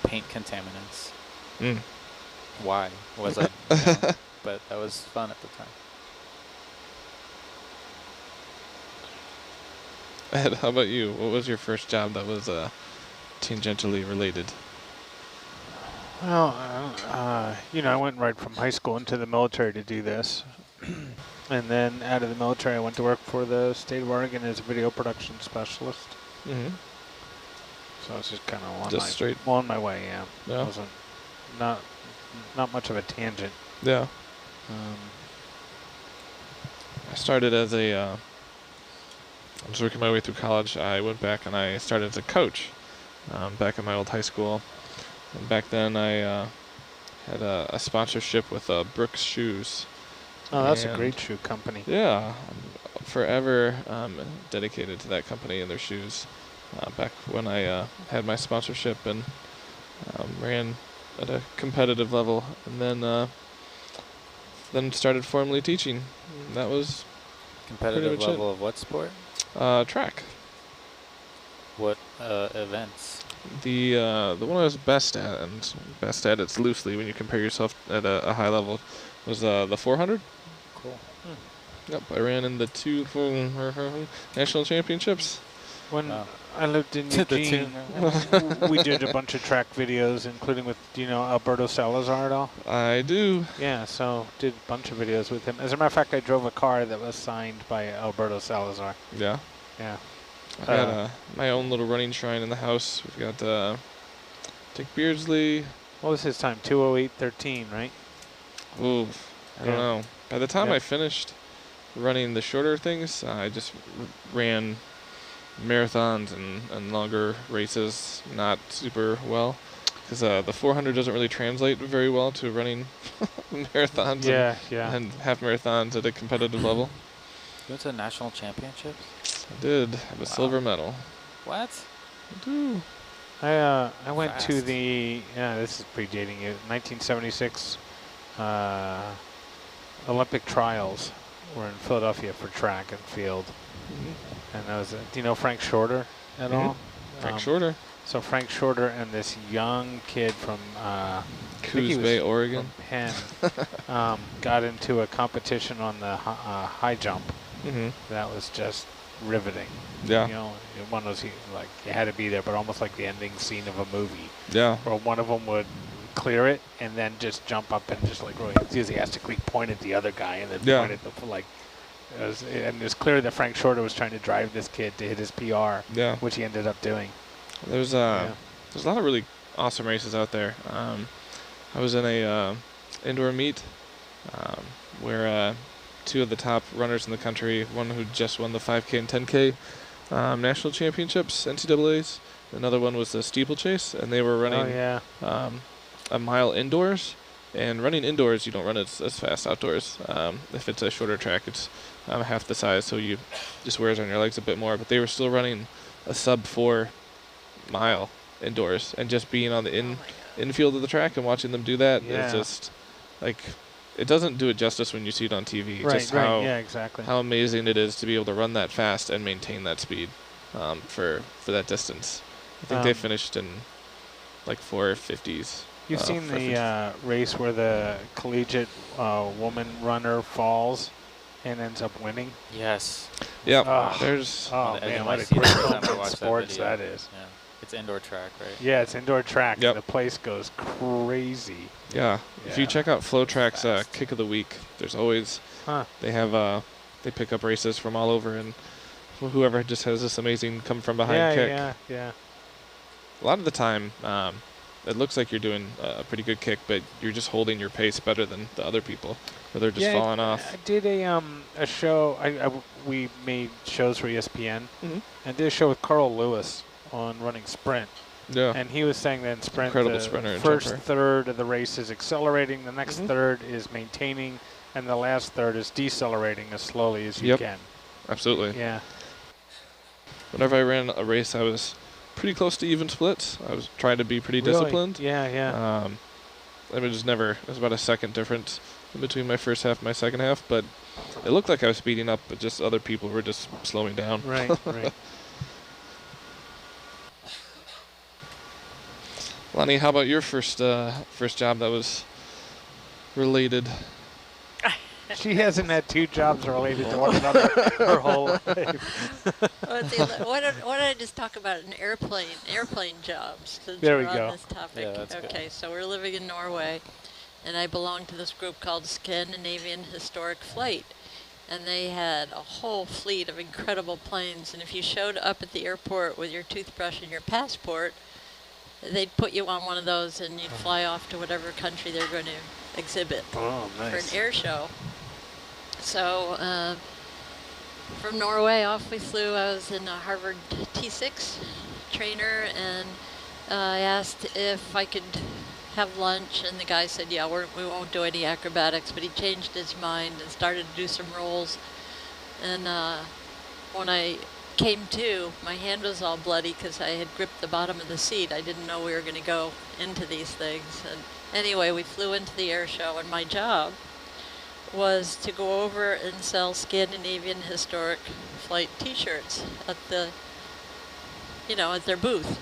paint contaminants. Mm. Why was I? You know, but that was fun at the time. Ed, how about you? What was your first job that was tangentially related? Well, you know, I went right from high school into the military to do this. And then out of the military, I went to work for the state of Oregon as a video production specialist. Mm-hmm. So I was just kind of on my way, yeah. Yeah. It wasn't, not much of a tangent. Yeah. I started as I was working my way through college. I went back and I started as a coach back at my old high school. And back then I had a sponsorship with Brooks Shoes. Oh, that's a great shoe company. Yeah, I'm forever dedicated to that company and their shoes. Back when I had my sponsorship and ran at a competitive level, and then started formally teaching. That was Competitive level of what sport? track. What events? The one I was best at, and best at it's loosely when you compare yourself at a high level, was the 400. Cool. Yep, I ran in the 2 national championships. When I lived in Eugene, we did a bunch of track videos, including with, do you know Alberto Salazar at all? I do. Yeah, so did a bunch of videos with him. As a matter of fact, I drove a car that was signed by Alberto Salazar. Yeah. Yeah. I got my own little running shrine in the house. We've got Dick Beardsley. What was his time? 2:08:13, right? Ooh, I don't know. By the time Yep. I finished running the shorter things, I just ran marathons and longer races not super well. Because the 400 doesn't really translate very well to running marathons and half marathons at a competitive level. You went to the national championships? I did have a silver medal. What? I do. I went to Fast. the, this is predating you, 1976 Olympic trials were in Philadelphia for track and field. Mm-hmm. And that was, do you know Frank Shorter at all? Frank Shorter. So Frank Shorter and this young kid from Coos Bay, Oregon. from Penn got into a competition on the high jump. Mm-hmm. That was just riveting. Yeah. You know, one of those, like, you had to be there, but almost like the ending scene of a movie. Yeah. Where one of them would clear it and then just jump up and just like really enthusiastically point at the other guy and then point at the, like, and it was clear that Frank Shorter was trying to drive this kid to hit his PR, which he ended up doing. There's a lot of really awesome races out there. I was in a indoor meet where 2 of the top runners in the country, one who just won the 5K and 10K national championships, NCAAs. Another one was the steeplechase, and they were running a mile indoors. And running indoors, you don't run as fast outdoors. If it's a shorter track, it's half the size, so you just wears on your legs a bit more. But they were still running a sub-4 mile indoors, and just being on the infield of the track and watching them do that is just like, it doesn't do it justice when you see it on TV. Just how amazing it is to be able to run that fast and maintain that speed for that distance. I think they finished in like 4:50s. You've seen the race where the collegiate woman runner falls and ends up winning? Yes. Yeah. There's. Oh man, what a great moment in sports that is. Yeah. It's indoor track, right? Yeah, it's indoor track. Yep. And the place goes crazy. Yeah. If you check out FlowTrack's Kick of the Week, there's always they have they pick up races from all over, and whoever just has this amazing come from behind kick. Yeah. A lot of the time, it looks like you're doing a pretty good kick, but you're just holding your pace better than the other people, or they're just falling off. I did a show. We made shows for ESPN. Mhm. I did a show with Carl Lewis on running sprint. Yeah. And he was saying that in sprint, Incredible the sprinter and first jumper. third of the race is accelerating, the next Mhm. third is maintaining, and the last third is decelerating as slowly as you Yep. can. Absolutely. Yeah. Whenever I ran a race, I was pretty close to even splits. I was trying to be pretty Really? disciplined. Yeah, yeah. I mean, it was about a second difference in between my first half and my second half, but it looked like I was speeding up, but just other people were just slowing down. Right, right. Lonnie, how about your first job that was related? She hasn't had 2 jobs related to one another her whole life. Why don't I just talk about an airplane jobs since There we're we on go. this topic. Yeah, that's good. Okay, so we're living in Norway, and I belong to this group called Scandinavian Historic Flight. And they had a whole fleet of incredible planes, and if you showed up at the airport with your toothbrush and your passport, they'd put you on one of those and you'd fly off to whatever country they're going to exhibit Oh, for nice. an air show. So from Norway off we flew. I was in a Harvard T6 trainer, and I asked if I could have lunch, and the guy said, yeah, we won't do any acrobatics, but he changed his mind and started to do some rolls. And when I came to, my hand was all bloody because I had gripped the bottom of the seat. I didn't know we were going to go into these things. And anyway, we flew into the air show, and my job was to go over and sell Scandinavian Historic Flight t-shirts at the, at their booth.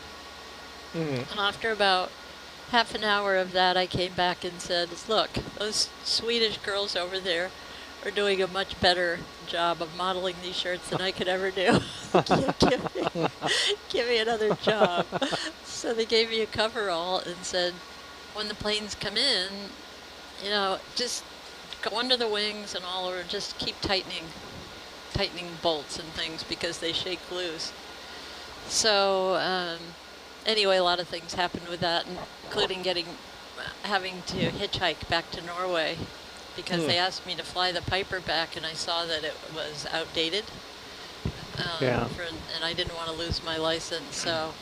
Mm-hmm. And after about half an hour of that, I came back and said, look, those Swedish girls over there are doing a much better job of modeling these shirts than I could ever do. give me another job. So they gave me a coverall and said, when the planes come in, just go under the wings and all, or just keep tightening bolts and things because they shake loose. So anyway, a lot of things happened with that, including having to hitchhike back to Norway because they asked me to fly the Piper back, and I saw that it was outdated. And I didn't want to lose my license, so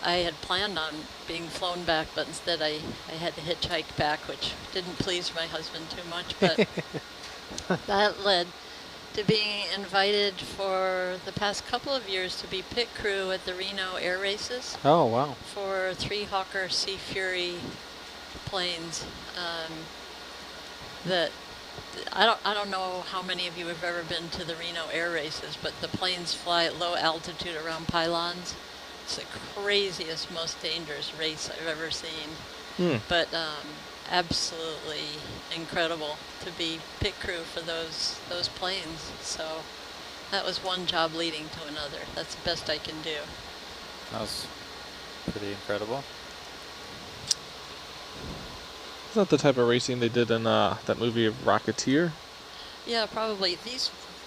I had planned on being flown back, but instead I had to hitchhike back, which didn't please my husband too much, but that led to being invited for the past couple of years to be pit crew at the Reno air races Oh, wow. for 3 Hawker Sea Fury planes. That I don't know how many of you have ever been to the Reno air races, but the planes fly at low altitude around pylons. It's the craziest, most dangerous race I've ever seen. But absolutely incredible to be pit crew for those planes. So that was one job leading to another. That's the best I can do. That was pretty incredible. Is that the type of racing they did in that movie of Rocketeer? Yeah, probably.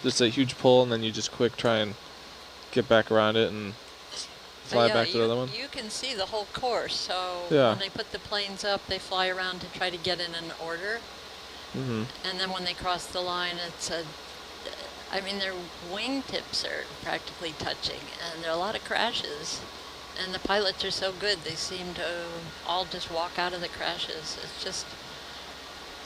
Just a huge pull, and then you just quick try and get back around it and fly back to the other one? You can see the whole course. So Yeah. when they put the planes up, they fly around to try to get in an order. Mm-hmm. And then when they cross the line, their wingtips are practically touching, and there are a lot of crashes. And the pilots are so good, they seem to all just walk out of the crashes.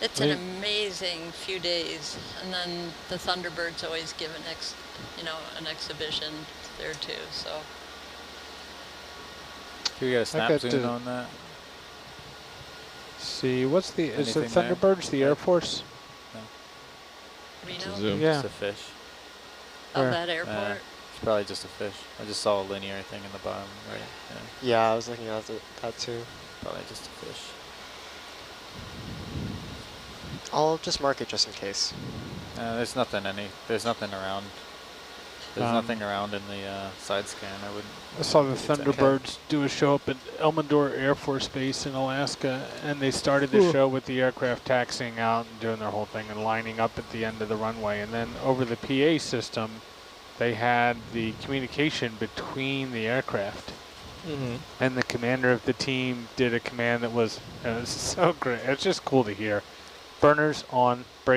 It's an amazing few days. And then the Thunderbirds always give an exhibition there too. So Can we get a snap got zoom to- on that? See, is the Anything there? Thunderbirds the Air Force? Reno, Zoom. Yeah. Just a fish. of Where? that airport. It's probably just a fish. I just saw a linear thing in the bottom, right? Yeah, Yeah, I was looking at that too. probably just a fish. I'll just mark it just in case. There's nothing around. There's Um, nothing around in the side scan. I wouldn't. I saw the think it's okay. Thunderbirds do a show up at Elmendorf Air Force Base in Alaska, and they started the show with the aircraft taxiing out and doing their whole thing and lining up at the end of the runway. And then over the PA system, they had the communication between the aircraft. And the commander of the team did a command that was so great. It's just cool to hear. Burners on, break.